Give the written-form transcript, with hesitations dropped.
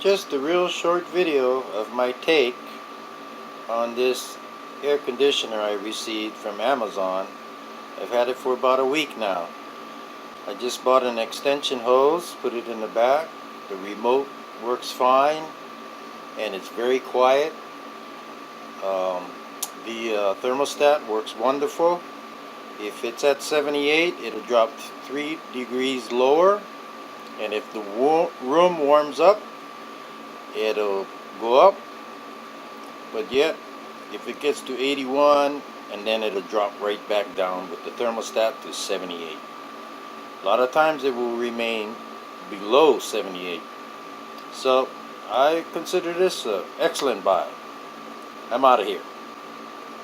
Just a real short video of my take on this air conditioner I received from Amazon. I've had it for about a week now. I just bought an extension hose, put it in the back. The remote works fine and it's very quiet. The thermostat works wonderful. If it's at 78, it'll drop 3 degrees lower, and if the room warms up, it'll go up. But yet, if it gets to 81, and then it'll drop right back down with the thermostat to 78. A lot of times it will remain below 78. So I consider this an excellent buy. I'm out of here.